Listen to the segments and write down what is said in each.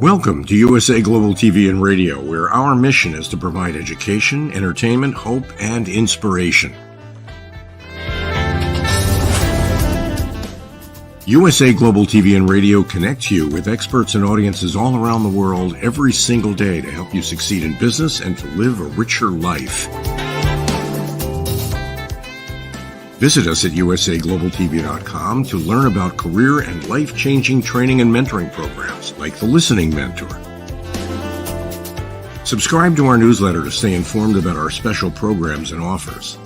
Welcome to USA Global TV and Radio, where our mission is to provide education, entertainment, hope, and inspiration. USA Global TV and Radio connects you with experts and audiences all around the world every single day to help you succeed in business and to live a richer life. Visit us at usaglobaltv.com to learn about career and life-changing training and mentoring programs like the Listening Mentor. Subscribe to our newsletter to stay informed about our special programs and offers.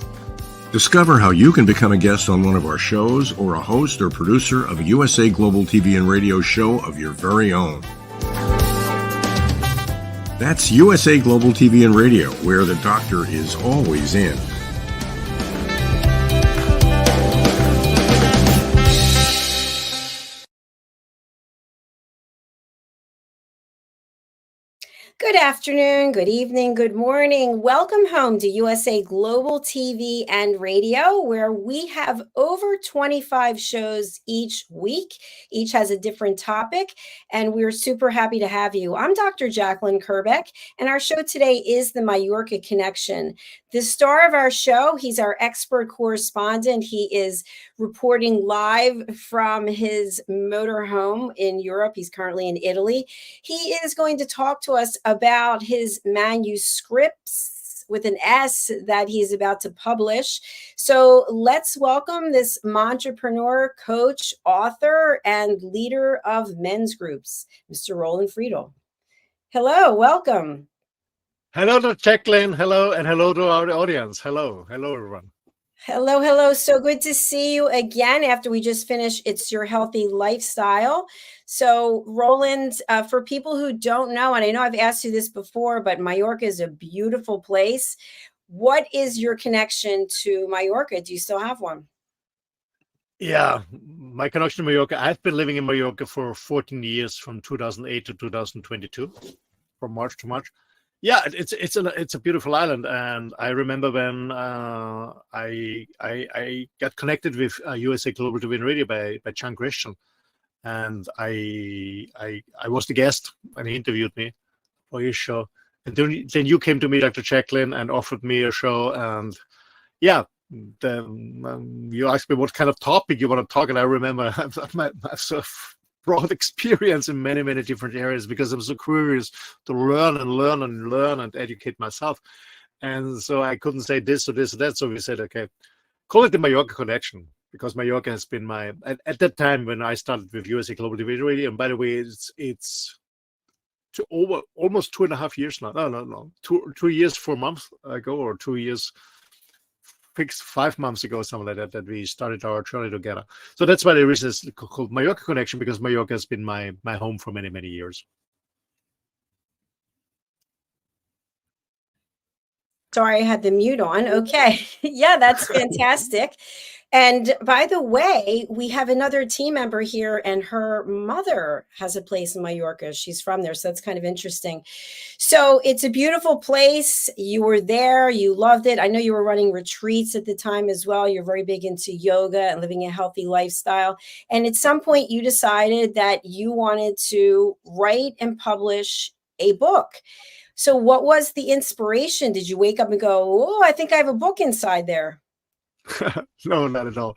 Discover how you can become a guest on one of our shows or a host or producer of a USA Global TV and Radio show of your very own. That's USA Global TV and Radio, where the doctor is always in. Good afternoon, good evening, good morning. Welcome home to USA Global TV and Radio, where we have over 25 shows each week. Each has a different topic, and we're super happy to have you. I'm Dr. Jacalyn-Kerbeck, and our show today is the Mallorca Connection. The star of our show, he's our expert correspondent. He is reporting live from his motorhome in Europe. He's currently in Italy. He is going to talk to us about his manuscripts with an S that he's about to publish. So let's welcome this entrepreneur, coach, author, and leader of men's groups, Mr. Roland Friedl. Hello, welcome. Hello to Jacalyn. Hello, and hello to our audience. Hello, everyone. Hello, hello. So good to see you again after we just finished It's Your Healthy Lifestyle. So Roland, for people who don't know, and I know I've asked you this before, but Mallorca is a beautiful place. What is your connection to Mallorca? Do you still have one? Yeah, my connection to Mallorca. I've been living in Mallorca for 14 years, from 2008 to 2022, from March to March. Yeah, it's a beautiful island, and I remember when I got connected with USA Global TV and Radio by John Christian, and I was the guest, and he interviewed me for his show. And then you came to me, Dr. Jacalyn, and offered me a show, and yeah, then you asked me what kind of topic you want to talk, and I remember I've sort of broad experience in many different areas because I'm so curious to learn and educate myself. And so I couldn't say this or this or that. So we said, okay, call it the Mallorca Connection, because Mallorca has been my, at that time when I started with USA Global TV Radio, and by the way, it's to over almost 2.5 years now. No, 2 years, 4 months ago, or 2 years, 5 months ago, something like that we started our journey together. So that's why the reason it's called Mallorca Connection, because Mallorca has been my home for many years. Sorry, I had the mute on. Okay. Yeah, that's fantastic. And by the way, we have another team member here, and her mother has a place in Mallorca. She's from there, so that's kind of interesting. So it's a beautiful place. You were there. You loved it. I know you were running retreats at the time as well. You're very big into yoga and living a healthy lifestyle. And at some point, you decided that you wanted to write and publish a book. So what was the inspiration? Did you wake up and go, oh, I think I have a book inside there? No, not at all.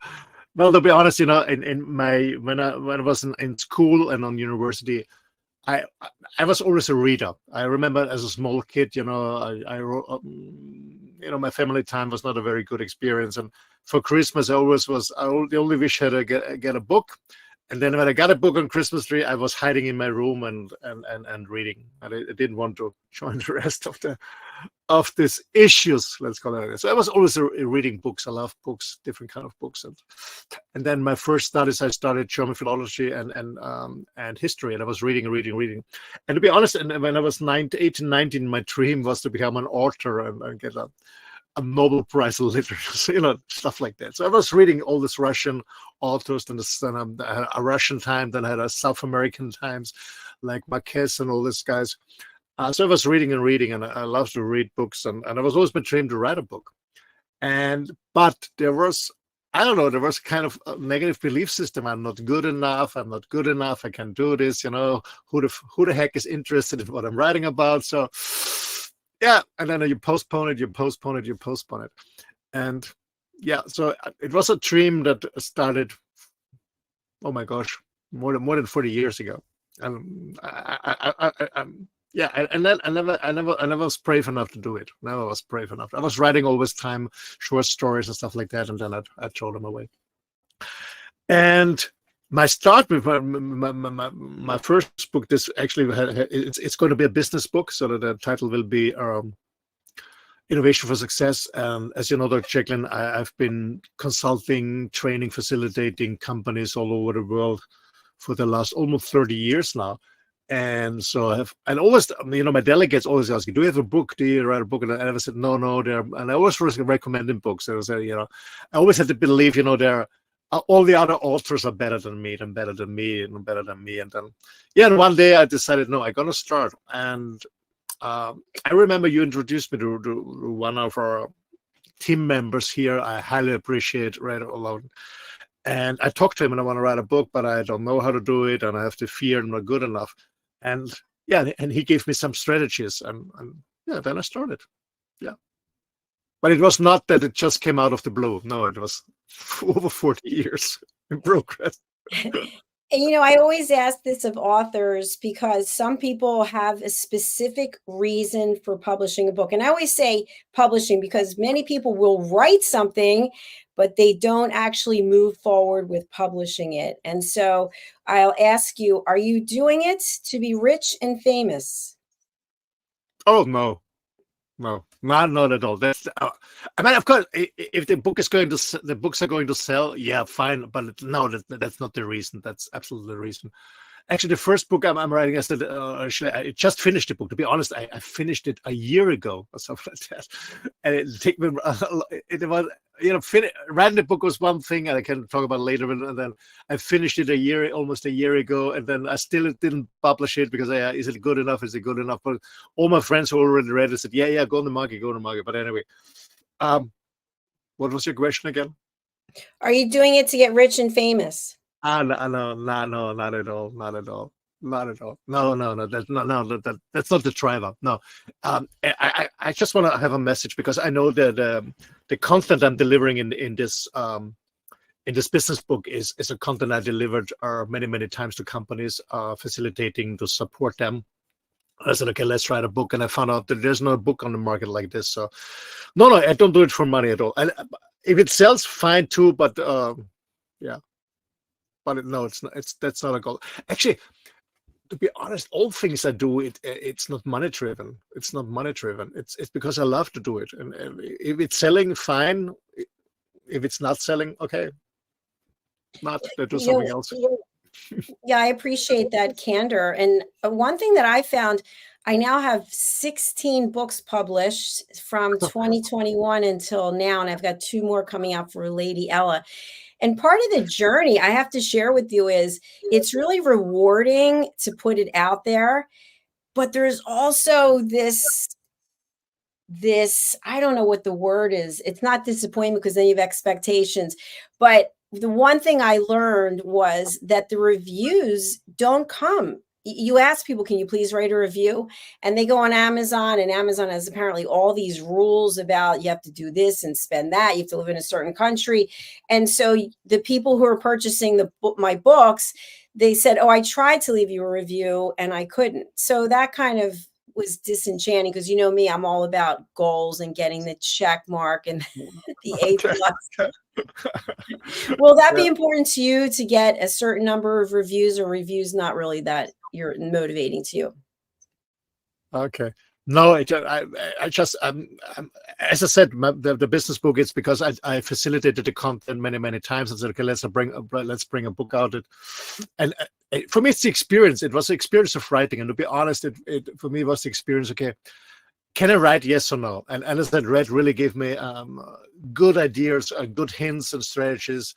Well, to be honest, you know, when I was in school and on university, I was always a reader. I remember as a small kid, you know, I wrote, you know, my family time was not a very good experience, and for Christmas I the only wish I had to get a book. And then when I got a book on Christmas tree, I was hiding in my room and reading. And I didn't want to join the rest of these issues, let's call it like that. So I was always reading books. I love books, different kind of books. And then my first studies, I started German philology and history. And I was reading. And to be honest, and when I was 18, 19, my dream was to become an author and get a Nobel Prize in literature, you know, stuff like that. So I was reading all this Russian authors, and a Russian time, then I had a South American times, like Marquez and all these guys. So I was reading, and I love to read books, and I was always my dream to write a book. But there was I don't know, there was kind of a negative belief system. I'm not good enough. I'm not good enough. I can't do this. You know, who the heck is interested in what I'm writing about? So, yeah. And then you postpone it, you postpone it, you postpone it. And yeah, so it was a dream that started, oh my gosh, more than 40 years ago. And and then I never was brave enough to do it. Never was brave enough. I was writing all this time short stories and stuff like that, and then I throw them away. And my start with my first book, this actually it's going to be a business book, so that the title will be Innovation for Success. And as you know, Dr. Jacalyn, I've been consulting, training, facilitating companies all over the world for the last almost 30 years now. And so and always, you know, my delegates always ask, do you have a book? Do you write a book? And I never said, no, and I always was recommending books. I was, you know, I always had to believe, you know, all the other authors are better than me, and better than me, and better than me. And then, yeah, and one day I decided, no, I'm going to start. And I remember you introduced me to one of our team members here. I highly appreciate Right Alone. And I talked to him, and I want to write a book, but I don't know how to do it, and I have the fear I'm not good enough. And yeah, and he gave me some strategies, and yeah, then I started. Yeah. But it was not that it just came out of the blue. No, it was over 40 years in progress. And, you know, I always ask this of authors because some people have a specific reason for publishing a book. And I always say publishing because many people will write something, but they don't actually move forward with publishing it. And so I'll ask you, are you doing it to be rich and famous? Oh, no. No, not at all. That's I mean, of course, if the books are going to sell, yeah, fine. But no, that's not the reason. That's absolutely the reason. Actually, the first book I'm writing, I said, actually, I just finished the book. To be honest, I finished it a year ago or something like that. And it took me, it was, you know, writing the book was one thing, and I can talk about it later. And then I finished it almost a year ago, and then I still didn't publish it because is it good enough? Is it good enough? But all my friends who already read it said, yeah, go on the market, go on the market. But anyway, what was your question again? Are you doing it to get rich and famous? No, not at all. Not at all. Not at all. No. That's not the driver. No, I just want to have a message because I know that the content I'm delivering in this business book is a content I delivered many times to companies, facilitating to support them. I said, okay, let's write a book, and I found out that there's no book on the market like this. So, no, I don't do it for money at all. And if it sells, fine too. But yeah. But no, that's not a goal. Actually, to be honest, all things I do, it's not money driven. It's not money driven. It's because I love to do it. And if it's selling, fine. If it's not selling, okay. Not to do something else. Yeah, I appreciate that candor. And one thing that I found, I now have 16 books published from 2021 until now, and I've got 2 more coming out for Lady Ella. And part of the journey I have to share with you is it's really rewarding to put it out there, but there's also this, I don't know what the word is. It's not disappointment because then you have expectations. But the one thing I learned was that the reviews don't come. You ask people, can you please write a review? And they go on Amazon, and Amazon has apparently all these rules about you have to do this and spend that. You have to live in a certain country. And so the people who are purchasing my books, they said, oh, I tried to leave you a review and I couldn't. So that kind of was disenchanting because, you know me, I'm all about goals and getting the check mark and the A+. Will that be important to you to get a certain number of reviews, or reviews not really that you're motivating to you? Okay. No, I just as I said, the business book. It's because I facilitated the content many times. I said, okay, let's bring a book out. And for me, it's the experience. It was the experience of writing. And to be honest, it for me was the experience. Okay, can I write? Yes or no? And as I said, Red really gave me good ideas, good hints and strategies,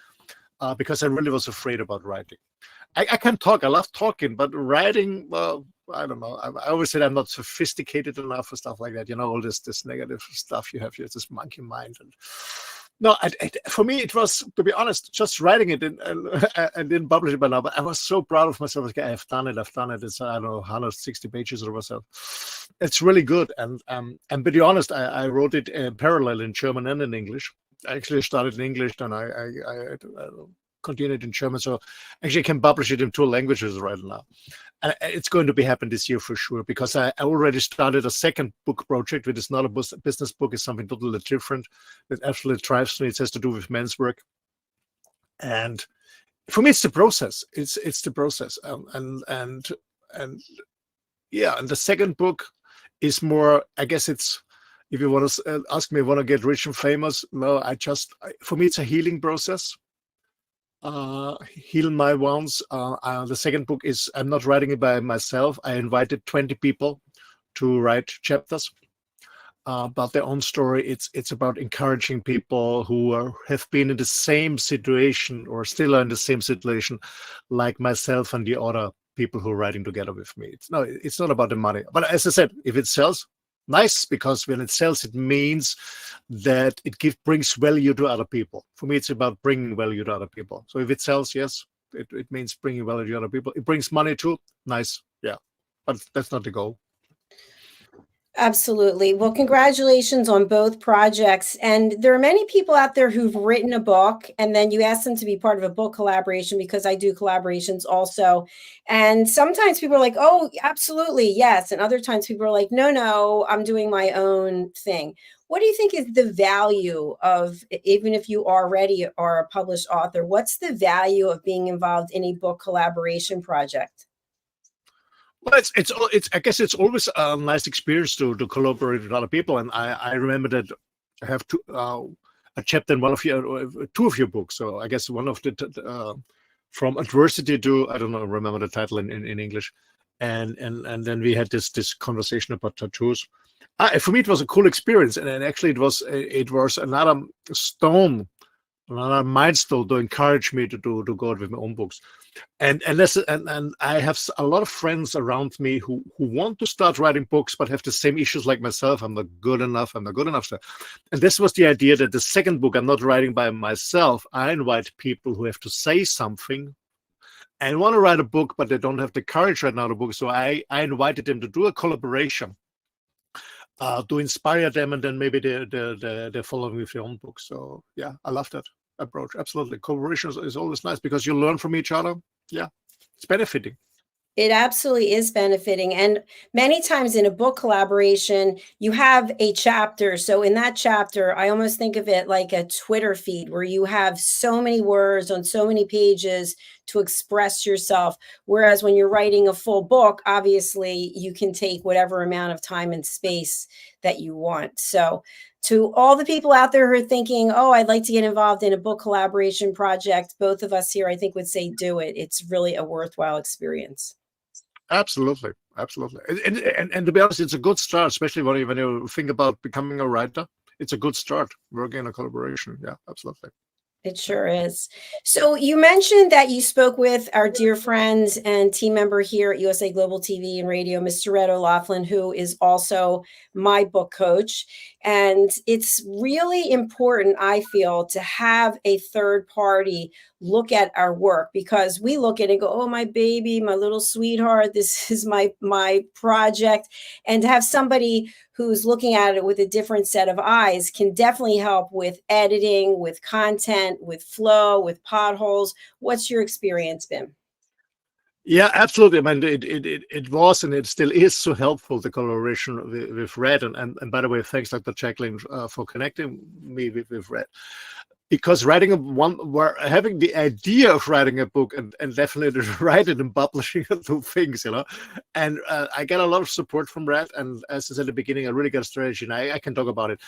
because I really was afraid about writing. I can talk. I love talking, but writing, well, I don't know. I always said I'm not sophisticated enough for stuff like that. You know, all this negative stuff you have here, this monkey mind. And No, for me, it was, to be honest, just writing it and didn't publish it by now. But I was so proud of myself. Okay, I've done it. It's, I don't know, 160 pages or so. It's really good. And to be honest, I wrote it parallel in German and in English. I actually started in English, then I continued in German. So actually, I can publish it in 2 languages right now. And it's going to be happen this year for sure, because I already started a second book project, which is not a business book. It's something totally different. It absolutely drives me. It has to do with men's work. And for me, it's the process. It's the process. And yeah, and the second book is more, I guess it's, if you want to ask me, want to get rich and famous? No, for me, it's a healing process. Heal my wounds. The second book is, I'm not writing it by myself. I invited 20 people to write chapters about their own story. It's about encouraging people who have been in the same situation or still are in the same situation like myself and the other people who are writing together with me. It's not about the money. But as I said, if it sells, nice, because when it sells, it means that it brings value to other people. For me, it's about bringing value to other people. So if it sells, yes, it means bringing value to other people. It brings money too, nice, yeah, but that's not the goal. Absolutely. Well, congratulations on both projects. And there are many people out there who've written a book and then you ask them to be part of a book collaboration, because I do collaborations also. And sometimes people are like, oh, absolutely, yes. And other times people are like, no, I'm doing my own thing. What do you think is the value of, even if you already are a published author, what's the value of being involved in a book collaboration project? Well, I guess it's always a nice experience to collaborate with other people. And I remember that I have a chapter in two of your books. So I guess one of the from adversity to, I don't know, remember the title in English. And then we had this conversation about tattoos. For me, it was a cool experience, and actually it was another stone, another milestone to encourage me to go out with my own books. And I have a lot of friends around me who want to start writing books but have the same issues like myself. I'm not good enough. And this was the idea that the second book, I'm not writing by myself. I invite people who have to say something and want to write a book, but they don't have the courage right now to book. So I invited them to do a collaboration to inspire them, and then maybe they're following with their own book. So yeah, I love that approach. Absolutely. Collaboration is always nice because you learn from each other. Yeah, it's benefiting. It absolutely is benefiting. And many times in a book collaboration, you have a chapter. So in that chapter, I almost think of it like a Twitter feed where you have so many words on so many pages to express yourself. Whereas when you're writing a full book, obviously you can take whatever amount of time and space that you want. So to all the people out there who are thinking, oh, I'd like to get involved in a book collaboration project, both of us here, I think, would say do it. It's really a worthwhile experience. Absolutely. And to be honest, it's a good start, especially when you think about becoming a writer. It's a good start working in a collaboration. Yeah, absolutely. It sure is. So you mentioned that you spoke with our dear friend and team member here at USA Global TV and Radio, Mr. Red O'Loughlin, who is also my book coach. And it's really important, I feel, to have a third party look at our work, because we look at it and go, oh, my baby, my little sweetheart, this is my project. And to have somebody who's looking at it with a different set of eyes can definitely help with editing, with content, with flow, with potholes. What's your experience been? Yeah, absolutely. I mean, it was and it still is so helpful, the collaboration with Red. And by the way, thanks, Dr. Jacalyn, for connecting me with Red. Because having the idea of writing a book and definitely writing and publishing are two things, And I get a lot of support from Red. And as I said at the beginning, I really got a strategy, and I can talk about it.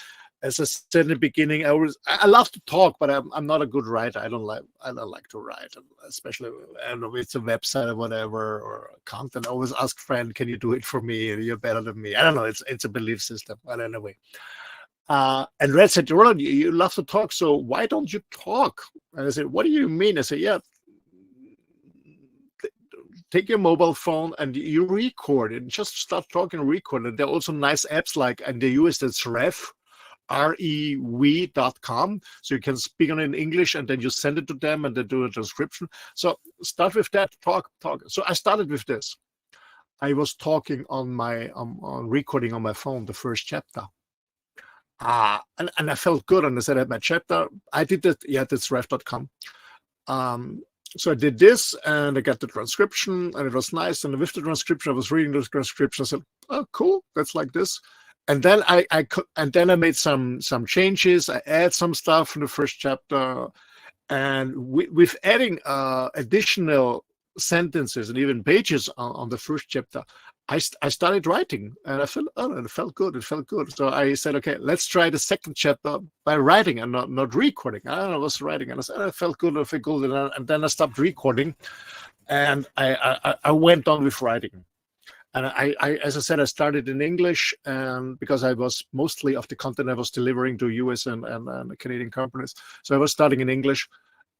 As I said in the beginning, I love to talk, but I'm not a good writer. I don't like to write, especially I don't know, it's a website or whatever or content. I always ask friend, can you do it for me? You're better than me. I don't know. It's a belief system. But anyway. And Red said, Roland, you love to talk, so why don't you talk? And I said, what do you mean? I said, yeah, take your mobile phone and you record it. Just start talking and record it. There are also nice apps and they use this Ref rev.com. So you can speak on it in English and then you send it to them and they do a transcription. So start with that, talk. So I started with this. I was talking on my on recording on my phone the first chapter. And I felt good, and I said I had my chapter. I did that. Yeah, that's rev.com. So I did this, and I got the transcription, and it was nice. And with the transcription, I was reading the transcription. I said, "Oh, cool, that's like this." And then I made some changes. I add some stuff in the first chapter, and with adding additional sentences and even pages on the first chapter, I started writing, and I felt, oh, it felt good. It felt good. So I said, okay, let's try the second chapter by writing and not recording. I was writing, and I said, I felt good. I felt good, and then I stopped recording, and I went on with writing. And I, as I said, I started in English, and because I was mostly of the content I was delivering to US and Canadian companies, so I was starting in English,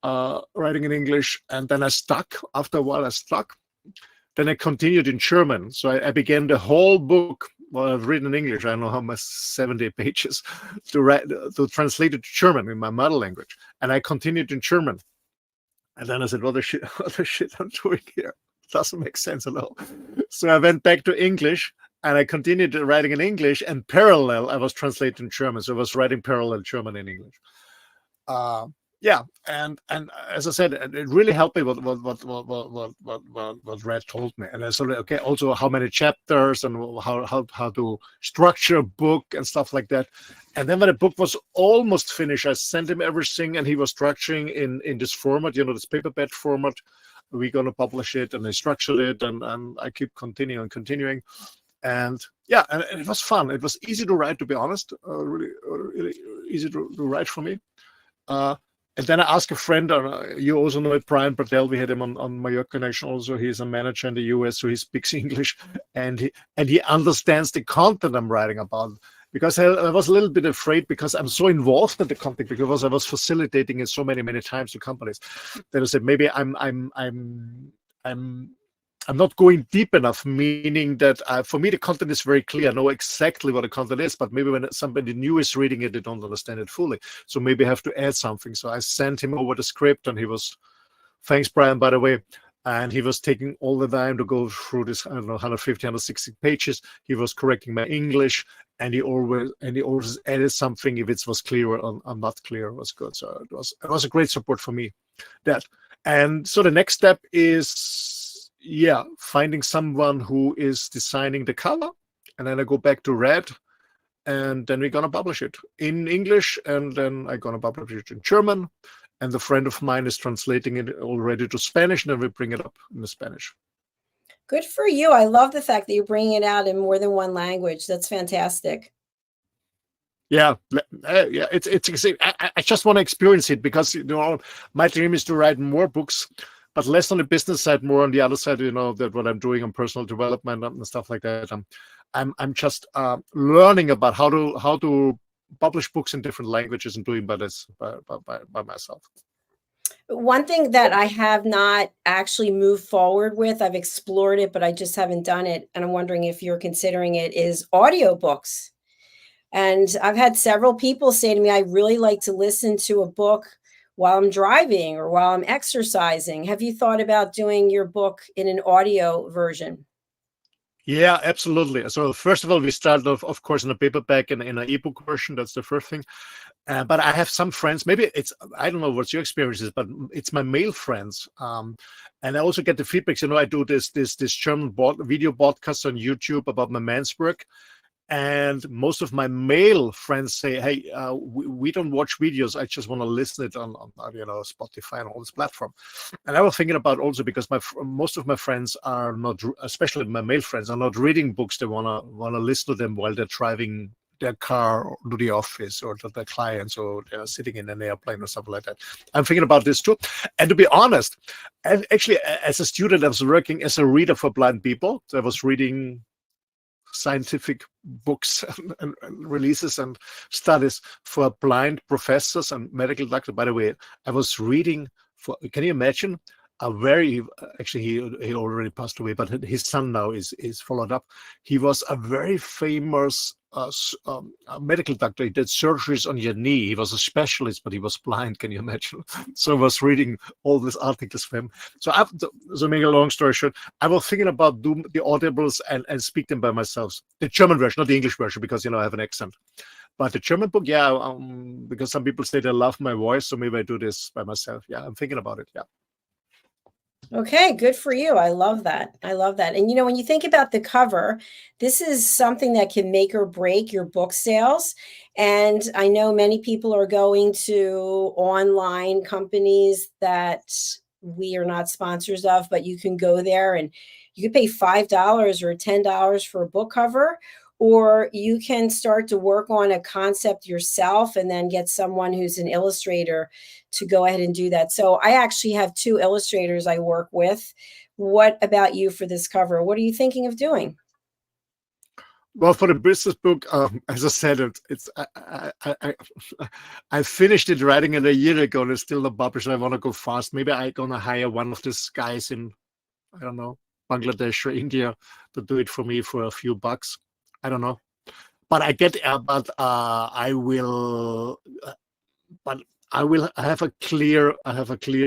writing in English, and then I stuck. After a while, I stuck. Then I continued in German. So I began the whole book. Well, I've written in English. I don't know how much, 70 pages to translate it to German in my mother language. And I continued in German. And then I said, what the shit I'm doing here? It doesn't make sense at all. So I went back to English and I continued writing in English, and parallel, I was translating German. So I was writing parallel German in English. Yeah, and as I said, it really helped me what Red told me, and I said, okay, also how many chapters and how to structure a book and stuff like that. And then when the book was almost finished, I sent him everything, and he was structuring in this format, this paperback format. We're gonna publish it, and I structured it, and I keep continuing, and yeah, and it was fun. It was easy to write, to be honest, really easy to write for me. And then I asked a friend, you also know it, Brian Bardell. We had him on Mallorca Connection also. He's a manager in the US, so he speaks English, and he understands the content I'm writing about. Because I was a little bit afraid, because I'm so involved in the content, because I was facilitating it so many times to companies, that I said maybe I'm not going deep enough, meaning that for me, the content is very clear. I know exactly what the content is, but maybe when somebody new is reading it, they don't understand it fully. So maybe I have to add something. So I sent him over the script, and he was, thanks, Brian, by the way. And he was taking all the time to go through this, I don't know, 150, 160 pages. He was correcting my English, and he always added something if it was clear or not clear. It was good. So it was a great support for me. And so the next step is, finding someone who is designing the cover, and then I go back to Red, and then we're gonna publish it in English, and then I'm gonna publish it in German, and a friend of mine is translating it already to Spanish, and then we bring it up in the Spanish. Good for you. I love the fact that you're bringing it out in more than one language. That's fantastic. Yeah, it's I just want to experience it, because my dream is to write more books, but less on the business side, more on the other side. That what I'm doing on personal development and stuff like that. I'm just learning about how to publish books in different languages, and doing by myself. One thing that I have not actually moved forward with, I've explored it, but I just haven't done it, and I'm wondering if you're considering it, is audiobooks. And I've had several people say to me, I really like to listen to a book while I'm driving or while I'm exercising. Have you thought about doing your book in an audio version? Yeah, absolutely. So first of all, we started off, of course, in a paperback and in an ebook version. That's the first thing. But I have some friends, maybe I don't know what your experience is, but it's my male friends. And I also get the feedbacks. I do this German video podcast on YouTube about my man's work. And most of my male friends say, hey, we don't watch videos. I just want to listen it on Spotify and all this platform. And I was thinking about also, because most of my friends are not, especially my male friends, are not reading books. They want to listen to them while they're driving their car to the office or to their clients, or they're sitting in an airplane or something like that. I'm thinking about this too. And to be honest, actually, as a student, I was working as a reader for blind people. So I was reading scientific books and releases and studies for blind professors and medical doctors. By the way, I was reading for, can you imagine, actually he already passed away, but his son now is followed up. He was a very famous a medical doctor. He did surgeries on your knee. He was a specialist, but he was blind. Can you imagine? So I was reading all these articles for him. So so make a long story short, I was thinking about do the audibles and speak them by myself. The German version, not the English version, because I have an accent. But the German book, yeah, because some people say they love my voice, so maybe I do this by myself. Yeah, I'm thinking about it. Yeah. Okay, good for you. I love that. I love that. And when you think about the cover, this is something that can make or break your book sales. And I know many people are going to online companies that we are not sponsors of, but you can go there and you can pay $5 or $10 for a book cover, or you can start to work on a concept yourself and then get someone who's an illustrator to go ahead and do that. So I actually have 2 illustrators I work with. What about you for this cover? What are you thinking of doing? Well, for the business book, as I said, I finished it writing it a year ago, and it's still not published. I want to go fast. Maybe I'm gonna hire one of these guys in, I don't know, Bangladesh or India to do it for me for a few bucks. I don't know, but I have a clear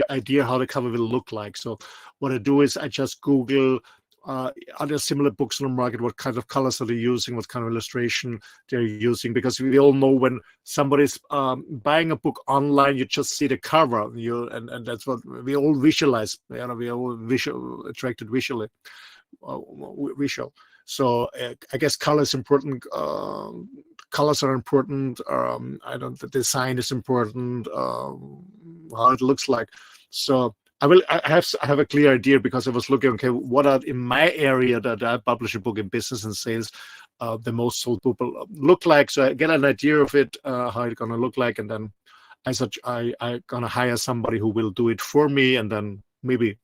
idea how the cover will look like. So what I do is I just Google other similar books on the market, what kind of colors are they using, what kind of illustration they're using, because we all know when somebody's buying a book online, you just see the cover, and that's what we all visualize. We are all attracted visually. Visual. So I guess color is important. Colors are important. The design is important. How it looks like. So I have a clear idea, because I was looking. Okay, what are in my area that I publish a book in business and sales, the most sold people look like. So I get an idea of it, how it's gonna look like, and then I gonna hire somebody who will do it for me, and then maybe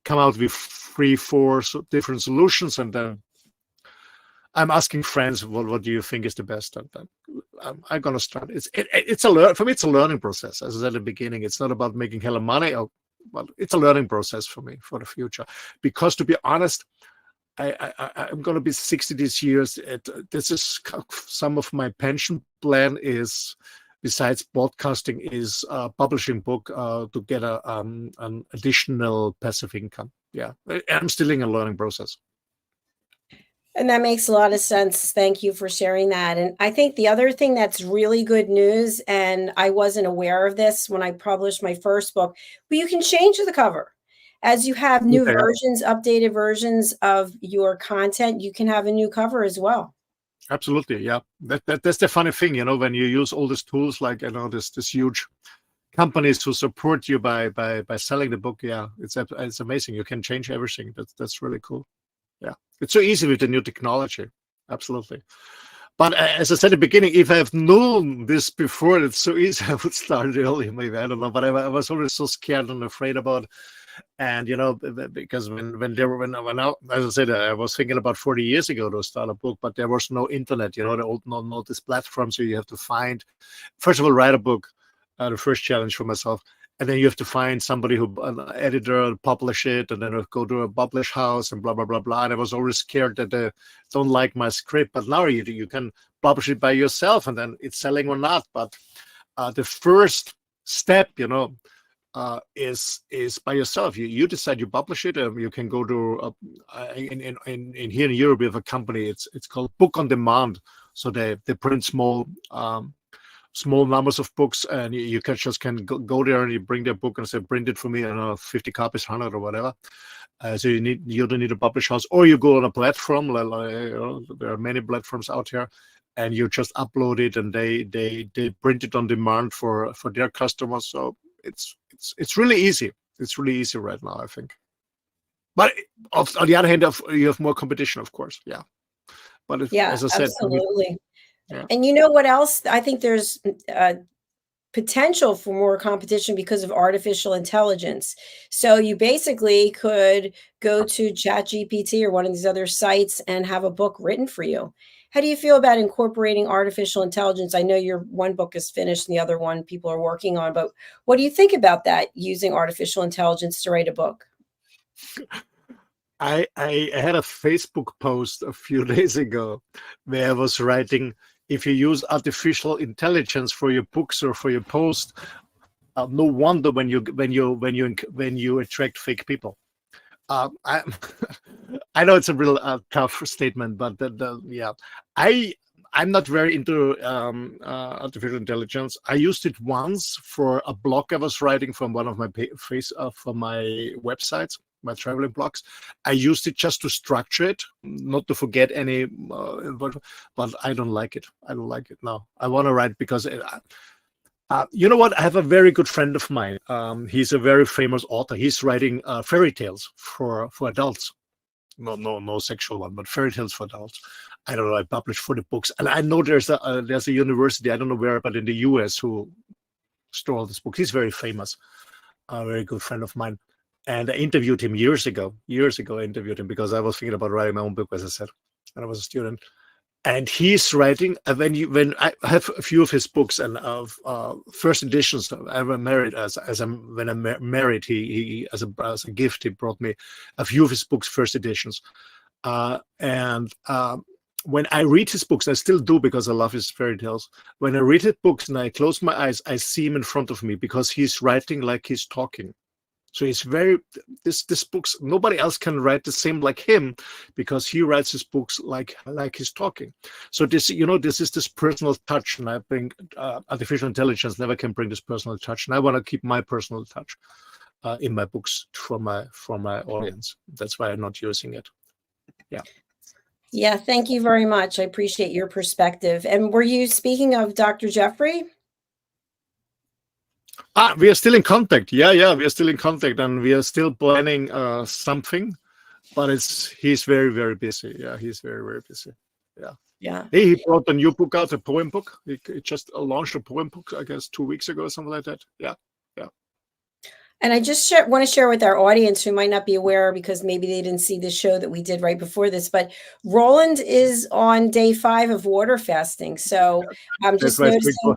come out with 3-4 different solutions, and then I'm asking friends, what do you think is the best? And then I'm gonna start. For me, it's a learning process. As I said at the beginning, it's not about making hella money. Well, it's a learning process for me for the future. Because to be honest, I'm gonna be 60 this year. This is some of my pension plan is, besides broadcasting, is publishing book to get an additional passive income. Yeah, I'm still in a learning process. And that makes a lot of sense. Thank you for sharing that. And I think the other thing that's really good news, and I wasn't aware of this when I published my first book, but you can change the cover. As you have new versions, updated versions of your content, you can have a new cover as well. Absolutely, yeah. That's the funny thing, when you use all these tools, like this huge companies who support you by selling the book. Yeah, it's amazing. You can change everything. That's really cool. Yeah, it's so easy with the new technology. Absolutely. But as I said at the beginning, if I have known this before, it's so easy. I would start early, maybe. I don't know. But I was always so scared and afraid about. And because as I said, I was thinking about 40 years ago to start a book, but there was no internet. Not this platform, so you have to find. First of all, write a book. The first challenge for myself. And then you have to find somebody an editor, publish it, and then go to a publish house and blah, blah, blah, blah. And I was always scared that they don't like my script. But now you can publish it by yourself, and then it's selling or not. But the first step, is by yourself. You decide, you publish it. You can go to in here in Europe, we have a company. It's called Book on Demand. So they print small numbers of books, and you can go there and you bring their book and say, print it for me, 50 copies, 100 or whatever. So you don't need a publish house, or you go on a platform. There are many platforms out here, and you just upload it, and they print it on demand for their customers. So it's really easy. It's really easy right now, I think. But on the other hand, you have more competition, of course. Yeah. But as I said, absolutely. Yeah. And you know what else? I think there's potential for more competition because of artificial intelligence. So you basically could go to ChatGPT or one of these other sites and have a book written for you. How do you feel about incorporating artificial intelligence? I know your one book is finished and the other one people are working on, but what do you think about that, using artificial intelligence to write a book? I had a Facebook post a few days ago where I was writing, if you use artificial intelligence for your books or for your post, no wonder when you attract fake people. I I know it's a real tough statement, but yeah, I'm not very into artificial intelligence. I used it once for a blog I was writing from one of my for my websites, my traveling blogs. I used it just to structure it, not to forget any. But I don't like it. I don't like it. No, I want to write because you know what? I have a very good friend of mine. He's a very famous author. He's writing fairy tales for adults. No sexual one, but fairy tales for adults. I don't know. I published 40 books, and I know there's a university, I don't know where, but in the U.S. who store all these books. He's very famous, a very good friend of mine, and I interviewed him years ago. Years ago, I interviewed him because I was thinking about writing my own book, as I said, when I was a student. And he's writing when I have a few of his books and first editions. I ever married when I married, he as a gift he brought me a few of his books, first editions, and when I read his books, I still do because I love his fairy tales. When I read his books and I close my eyes, I see him in front of me because he's writing like he's talking. So he's this books, nobody else can write the same like him because he writes his books like he's talking. So this is this personal touch, and I think artificial intelligence never can bring this personal touch. And I want to keep my personal touch in my books for my audience. That's why I'm not using it. Yeah. Yeah, thank you very much. I appreciate your perspective. And were you speaking of Dr. Jeffrey? We are still in contact. Yeah, we are still in contact, and we are still planning something, but he's very, very busy. Yeah, he's very, very busy. Yeah. Hey, he brought a new book out, a poem book. He just launched a poem book, I guess, 2 weeks ago or something like that. Yeah. And I just want to share with our audience who might not be aware because maybe they didn't see the show that we did right before this, but Roland is on day 5 of water fasting. So I'm just noticing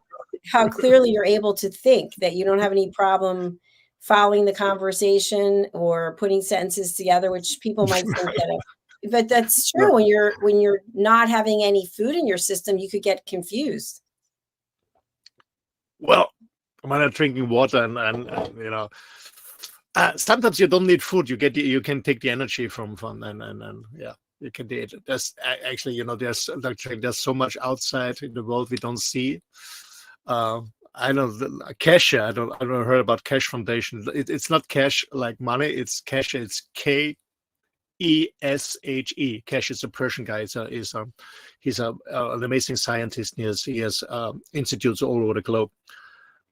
how clearly you're able to think, that you don't have any problem following the conversation or putting sentences together, which people might think that. But that's true. When you're not having any food in your system, you could get confused. Well, when I'm drinking water and you know, sometimes you don't need food. You can take the energy from and yeah, you can do it. There's actually, you know, there's so much outside in the world we don't see. I know Cash. I don't heard about Cash Foundation. It's not cash like money. It's Cash. It's Keshe. Cash is a Persian guy. He's an amazing scientist. He has institutes all over the globe.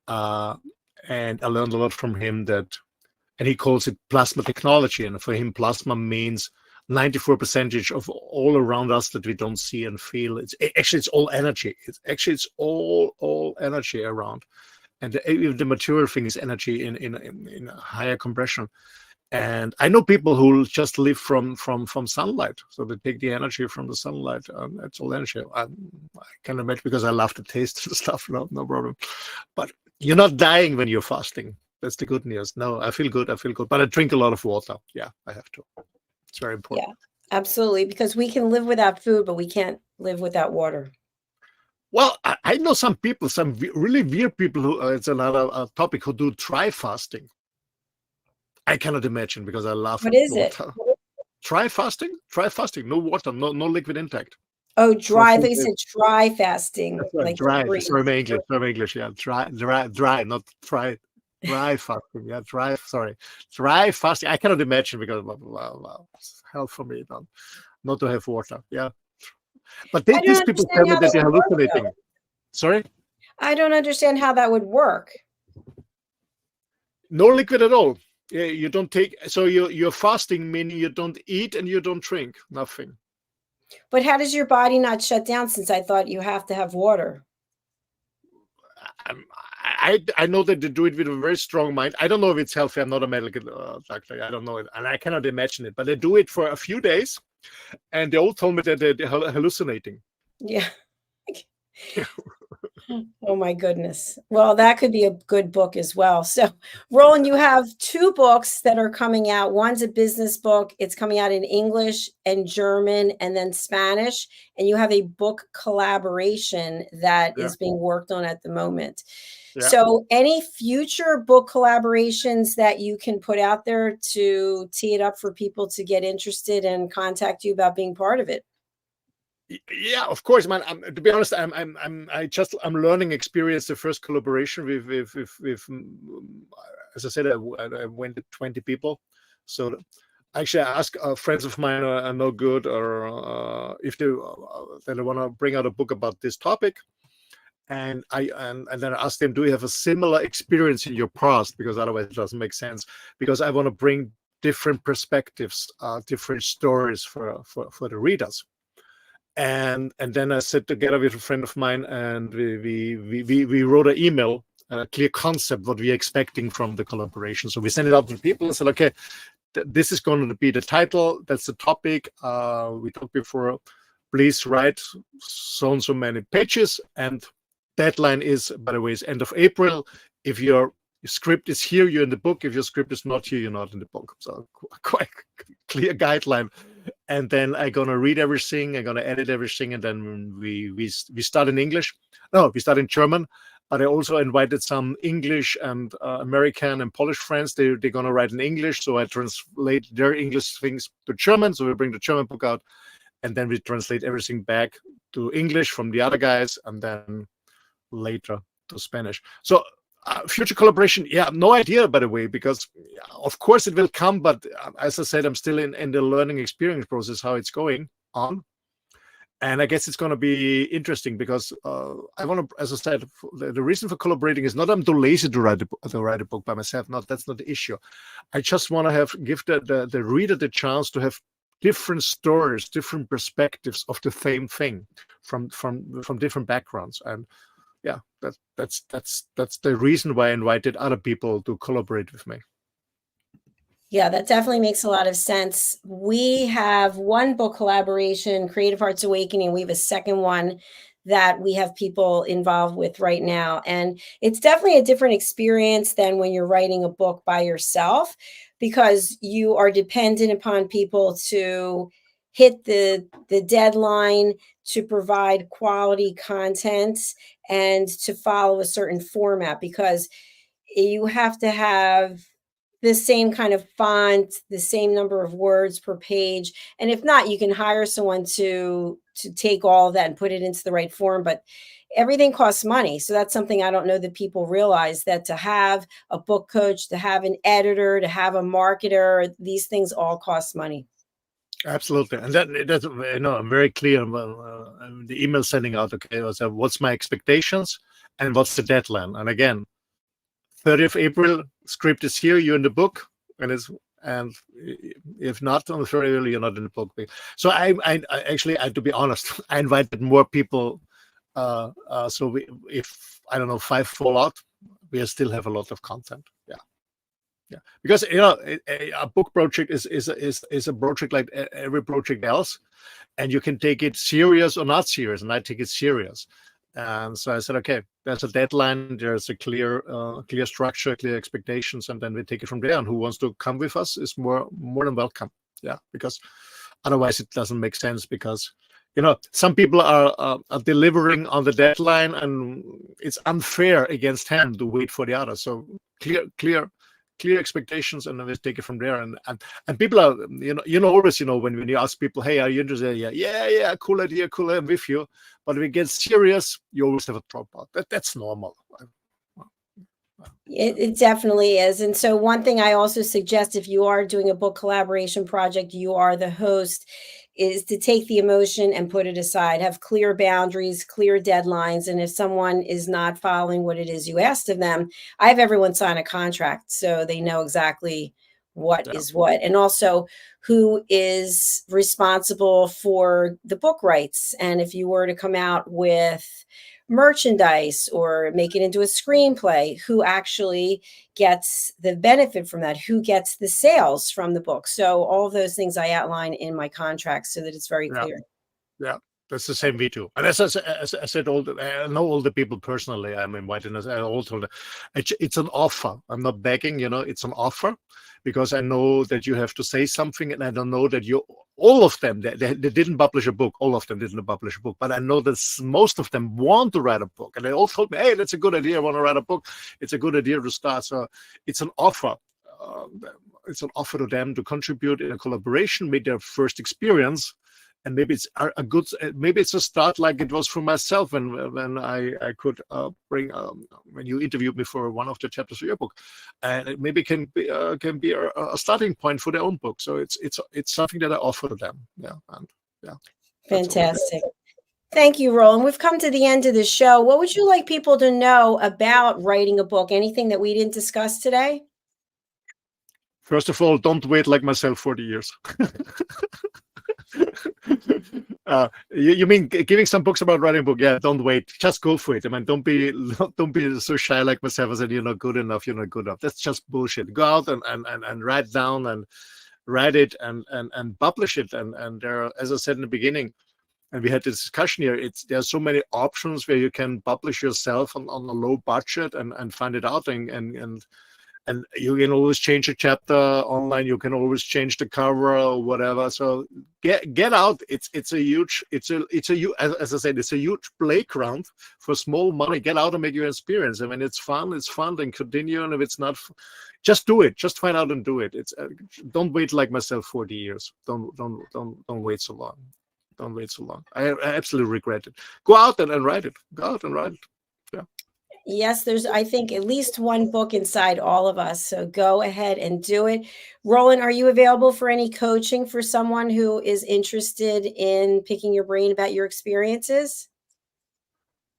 And I learned a lot from him and he calls it plasma technology. And for him, plasma means 94% of all around us that we don't see and feel. It's all energy. It's all energy around. And the material thing is energy in higher compression. And I know people who just live from sunlight. So they take the energy from the sunlight. That's all energy. I can imagine, because I love the taste and stuff. No problem. But you're not dying when you're fasting. That's the good news. No, I feel good. But I drink a lot of water. Yeah, I have to. It's very important. Yeah, absolutely. Because we can live without food, but we can't live without water. Well, I know some people, some really weird people who, it's another topic, who do dry fasting. I cannot imagine, because I love What is water. It? Dry fasting? Dry fasting. No water, no liquid intake. Oh, dry. I think you said dry fasting. Right, like dry. Sorry, my English. Yeah, dry, not dry. Dry fasting. Yeah, dry. Sorry, dry fasting. I cannot imagine, because wow, it's hell for me not to have water. Yeah, but these people tell me that they're hallucinating. Sorry, I don't understand how that would work. No liquid at all. Yeah, you don't take. So you're fasting, meaning you don't eat and you don't drink. Nothing. But how does your body not shut down, since I thought you have to have water? I know that they do it with a very strong mind. I don't know if it's healthy. I'm not a medical doctor. I don't know it, and I cannot imagine it. But they do it for a few days, and they all told me that they're hallucinating. Yeah. Oh my goodness. Well, that could be a good book as well. So, Roland, you have two books that are coming out. One's a business book. It's coming out in English and German and then Spanish. And you have a book collaboration that Yeah, is being worked on at the moment. yeah. So, any future book collaborations that you can put out there to tee it up for people to get interested and contact you about being part of it? Yeah, of course, man. To be honest, I'm learning experience. The first collaboration as I said, I went to 20 people. So actually, I ask friends of mine are no good, or if they want to bring out a book about this topic, and then I ask them, do you have a similar experience in your past? Because otherwise, it doesn't make sense. Because I want to bring different perspectives, different stories for the readers. And then I sat together with a friend of mine, and we wrote an email, a clear concept what we're expecting from the collaboration. So we sent it out to people and said, okay, this is going to be the title, that's the topic. We talked before, please write so and so many pages, and deadline is, by the way, is end of April. If your script is here, you're in the book. If your script is not here, you're not in the book. So quite clear guideline. And then I'm gonna read everything, I'm gonna edit everything, and then we start in English. No, we start in German. But I also invited some English and American and Polish friends. They're gonna write in English, so I translate their English things to German. So we bring the German book out, and then we translate everything back to English from the other guys, and then later to Spanish. So future collaboration, yeah, no idea, by the way, because of course it will come, but as I said, I'm still in the learning experience process, how it's going on. And I guess it's going to be interesting because I want to, as I said, the reason for collaborating is not I'm too lazy to write a book by myself. No, that's not the issue. I just want to give the reader the chance to have different stories, different perspectives of the same thing from different backgrounds. And yeah, that's the reason why I invited other people to collaborate with me. Yeah, that definitely makes a lot of sense. We have one book collaboration, Creative Hearts Awakening. We have a second one that we have people involved with right now. And it's definitely a different experience than when you're writing a book by yourself, because you are dependent upon people to hit the deadline, to provide quality content, and to follow a certain format, because you have to have the same kind of font, the same number of words per page. And if not, you can hire someone to take all of that and put it into the right form. But everything costs money. So that's something I don't know that people realize, that to have a book coach, to have an editor, to have a marketer, these things all cost money. Absolutely, and that's I'm very clear about the email sending out. Okay, so what's my expectations and what's the deadline? And again, 30th April, script is here, you're in the book, and if not on the 30th April, you're not in the book. So I actually, to be honest, I invited more people. So if I don't know, 5 fall out, we still have a lot of content. Yeah, because a book project is a project like every project else, and you can take it serious or not serious, and I take it serious. And so I said, okay, there's a deadline, there's a clear structure, clear expectations, and then we take it from there. And who wants to come with us is more than welcome. Yeah, because otherwise it doesn't make sense. Because some people are delivering on the deadline, and it's unfair against him to wait for the others. So clear expectations, and then we take it from there. And people are always when you ask people, hey, are you interested? Yeah, cool idea, I'm with you. But when we get serious, you always have a dropout. That's normal. It definitely is. And so one thing I also suggest, if you are doing a book collaboration project, you are the host, is to take the emotion and put it aside, have clear boundaries, clear deadlines. And if someone is not following what it is you asked of them, I have everyone sign a contract so they know exactly what is what, and also who is responsible for the book rights. And if you were to come out with merchandise or make it into a screenplay, who actually gets the benefit from that, who gets the sales from the book. So all of those things I outline in my contract so that it's very clear. Yeah, That's the same we do. And as I said, I know all the people personally. I'm inviting us. I also, it's an offer. I'm not begging. It's an offer, because I know that you have to say something, and I don't know that all of them, they didn't publish a book. All of them didn't publish a book, but I know that most of them want to write a book, and they all told me, "Hey, that's a good idea. I want to write a book. It's a good idea to start." So it's an offer. It's an offer to them to contribute in a collaboration with their first experience. And maybe it's maybe it's a start like it was for myself when I could bring when you interviewed me for one of the chapters of your book, and it maybe can be a starting point for their own book. So it's something that I offer to them. Fantastic. Thank you, Roland. We've come to the end of the show. What would you like people to know about writing a book? Anything that we didn't discuss today? First of all, don't wait like myself 40 years. You mean giving some books about writing a book? Yeah, don't wait. Just go for it. I mean, don't be so shy like myself and say you're not good enough. You're not good enough. That's just bullshit. Go out and write down and write it and publish it. And there are, as I said in the beginning, and we had this discussion here, there are so many options where you can publish yourself on a low budget and find it out and you can always change a chapter online. You can always change the cover or whatever. So get out. It's a huge, as I said, it's a huge playground for small money. Get out and make your experience. I mean, it's fun. Then continue. And if it's not, just do it. Just find out and do it. Don't wait like myself 40 years. Don't wait so long. Don't wait so long. I absolutely regret it. Go out and write it. Go out and write it. Yeah. Yes, there's, I think, at least one book inside all of us. So go ahead and do it. Roland, are you available for any coaching for someone who is interested in picking your brain about your experiences?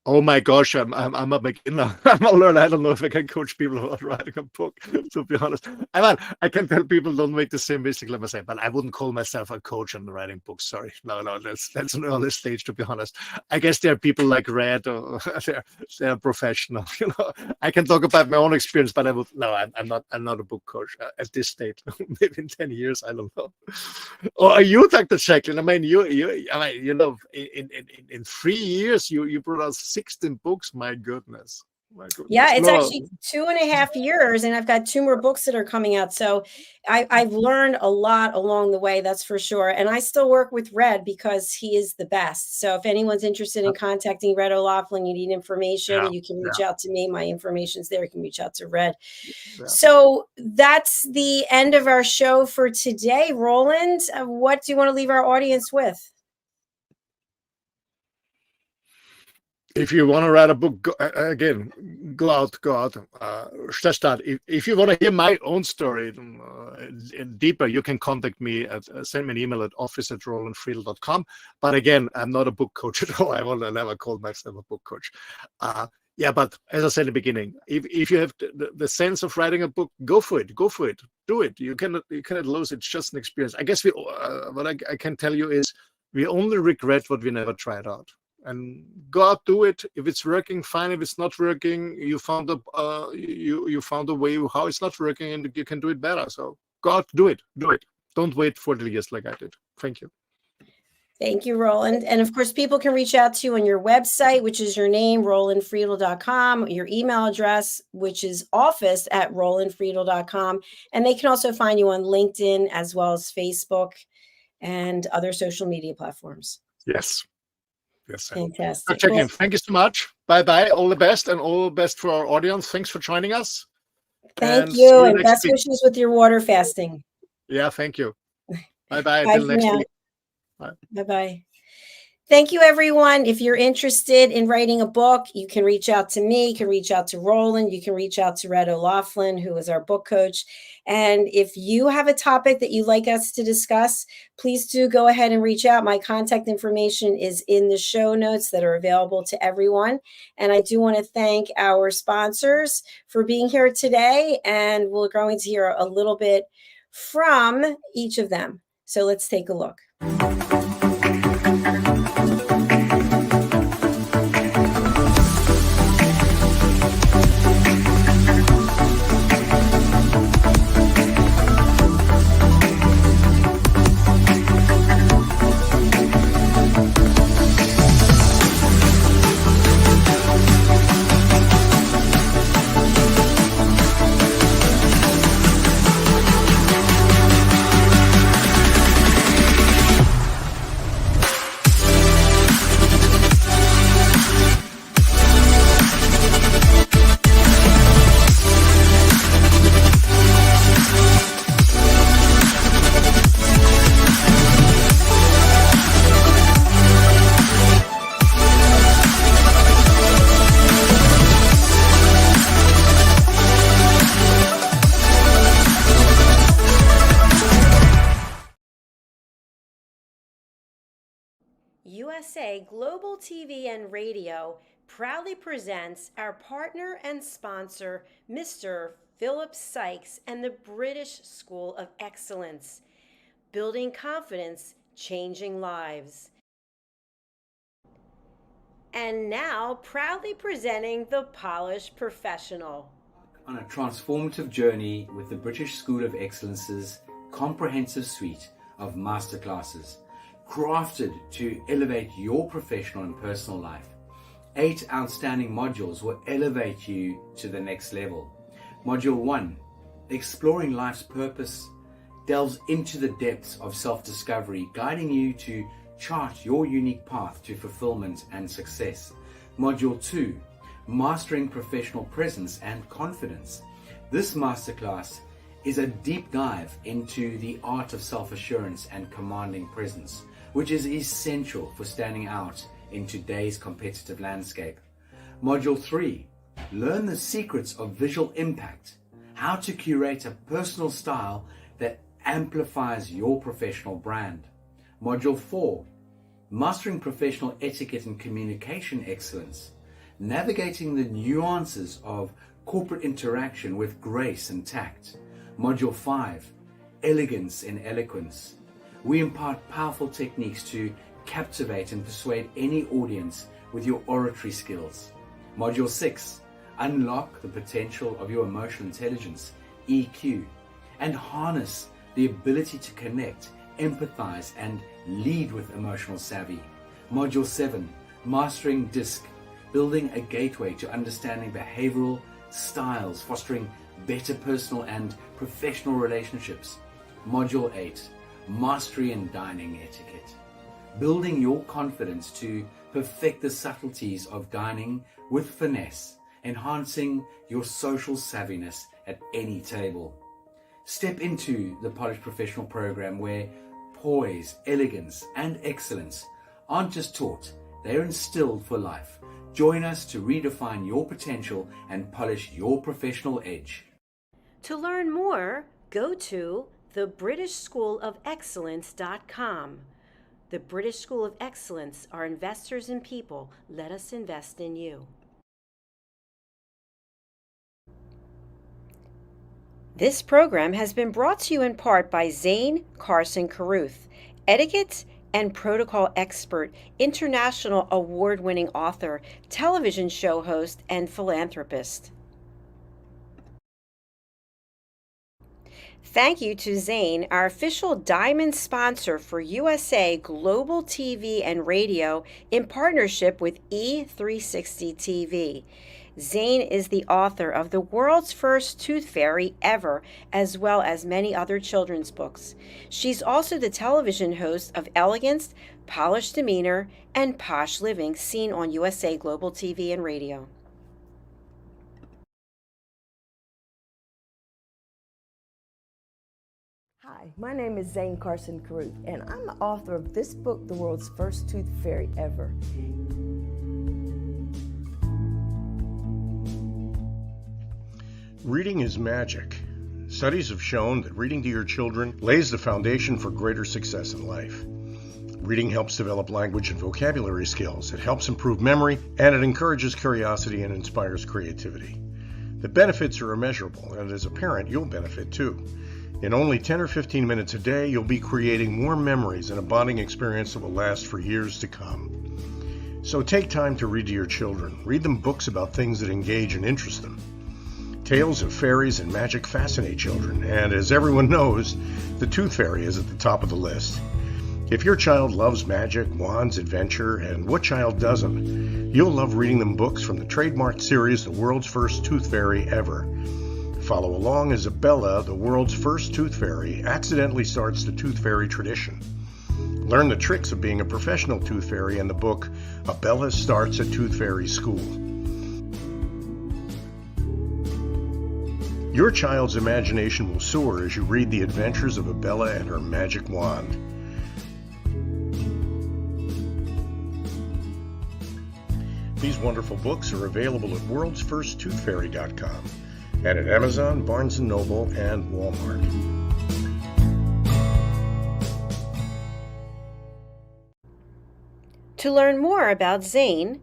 Oh my gosh, I'm a beginner. I'm a learner. I don't know if I can coach people about writing a book, to be honest. I can tell people don't make the same mistake like I say, but I wouldn't call myself a coach on writing books. Sorry. No, that's an early stage, to be honest. I guess there are people like Red, or they're professional. I can talk about my own experience, but I'm not a book coach at this stage. Maybe in 10 years, I don't know. Or are you, Dr. Jacalyn? I mean, in 3 years, you brought us 16 books. My goodness. Yeah, it's actually 2.5 years, and I've got 2 more books that are coming out. So I've learned a lot along the way, that's for sure. And I still work with Red because he is the best. So if anyone's interested in contacting Red O'Loughlin, you need information, you can reach out to me. My information's there. You can reach out to Red. Yeah. So that's the end of our show for today. Roland, what do you want to leave our audience with? If you want to write a book, go out. Just start. If you want to hear my own story deeper, you can contact me send me an email at office@rolandfriedl.com. But again, I'm not a book coach at all. I will never call myself a book coach. But as I said in the beginning, if you have the sense of writing a book, go for it. Do it. You cannot lose it. It's just an experience. I guess what I can tell you is we only regret what we never tried out. And go out, do it. If it's working, fine. If it's not working, you found a way how it's not working, and you can do it better. So go out, do it. Don't wait 40 years like I did. Thank you. Thank you, Roland. And of course, people can reach out to you on your website, which is your name, rolandfriedl.com, your email address, which is office@rolandfriedl.com. And they can also find you on LinkedIn as well as Facebook and other social media platforms. Yes. Fantastic. Well, thank you so much. Bye-bye. All the best, and all the best for our audience. Thanks for joining us. Thank you, and best wishes with your water fasting. Yeah, thank you. Bye-bye. Until next week. Bye-bye. Thank you, everyone. If you're interested in writing a book, you can reach out to me. You can reach out to Roland. You can reach out to Red O'Loughlin, who is our book coach. And if you have a topic that you'd like us to discuss, please do go ahead and reach out. My contact information is in the show notes that are available to everyone. And I do want to thank our sponsors for being here today. And we're going to hear a little bit from each of them. So let's take a look. USA Global TV and Radio proudly presents our partner and sponsor, Mr. Philip Sykes and the British School of Excellence. Building confidence, changing lives. And now, proudly presenting the Polished Professional. On a transformative journey with the British School of Excellence's comprehensive suite of masterclasses, crafted to elevate your professional and personal life. 8 outstanding modules will elevate you to the next level. Module 1, Exploring Life's Purpose, delves into the depths of self-discovery, guiding you to chart your unique path to fulfillment and success. Module 2, Mastering Professional Presence and Confidence. This masterclass is a deep dive into the art of self-assurance and commanding presence, which is essential for standing out in today's competitive landscape. Module 3, Learn the secrets of visual impact, how to curate a personal style that amplifies your professional brand. Module 4, Mastering Professional Etiquette and Communication Excellence, navigating the nuances of corporate interaction with grace and tact. Module 5, Elegance in Eloquence. We impart powerful techniques to captivate and persuade any audience with your oratory skills. Module 6, Unlock the potential of your emotional intelligence, EQ, and harness the ability to connect, empathize, and lead with emotional savvy. Module 7, Mastering DISC, building a gateway to understanding behavioral styles, fostering better personal and professional relationships. Module 8, Mastery in Dining Etiquette, building your confidence to perfect the subtleties of dining with finesse, enhancing your social savviness at any table. Step into the Polished Professional program where poise, elegance, and excellence aren't just taught, they're instilled for life. Join us to redefine your potential and polish your professional edge. To learn more, go to thebritishschoolofexcellence.com. The British School of Excellence are investors in people. Let us invest in you. This program has been brought to you in part by Zane Carson Carruth, etiquette and protocol expert, international award-winning author, television show host, and philanthropist. Thank you to Zane, our official diamond sponsor for USA Global TV and Radio in partnership with E360 TV. Zane is the author of The World's First Tooth Fairy Ever, as well as many other children's books. She's also the television host of Elegance, Polished Demeanor, and Posh Living, seen on USA Global TV and Radio. Hi, my name is Zane Carson Carruth, and I'm the author of this book, The World's First Tooth Fairy Ever. Reading is magic. Studies have shown that reading to your children lays the foundation for greater success in life. Reading helps develop language and vocabulary skills. It helps improve memory, and it encourages curiosity and inspires creativity. The benefits are immeasurable, and as a parent, you'll benefit too. In only 10 or 15 minutes a day, you'll be creating more memories and a bonding experience that will last for years to come. So take time to read to your children. Read them books about things that engage and interest them. Tales of fairies and magic fascinate children, and as everyone knows, the Tooth Fairy is at the top of the list. If your child loves magic, wands, adventure, and what child doesn't, you'll love reading them books from the trademarked series The World's First Tooth Fairy Ever. Follow along as Abella, the world's first tooth fairy, accidentally starts the tooth fairy tradition. Learn the tricks of being a professional tooth fairy in the book Abella Starts a Tooth Fairy School. Your child's imagination will soar as you read the adventures of Abella and her magic wand. These wonderful books are available at worldsfirsttoothfairy.com and at Amazon, Barnes & Noble, and Walmart. To learn more about Zane,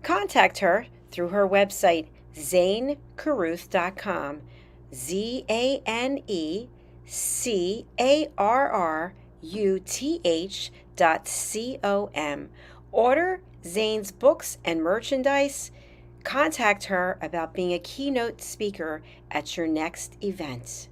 contact her through her website, zanecarruth.com, ZANECARRUTH.com. Order Zane's books and merchandise. Contact her about being a keynote speaker at your next event.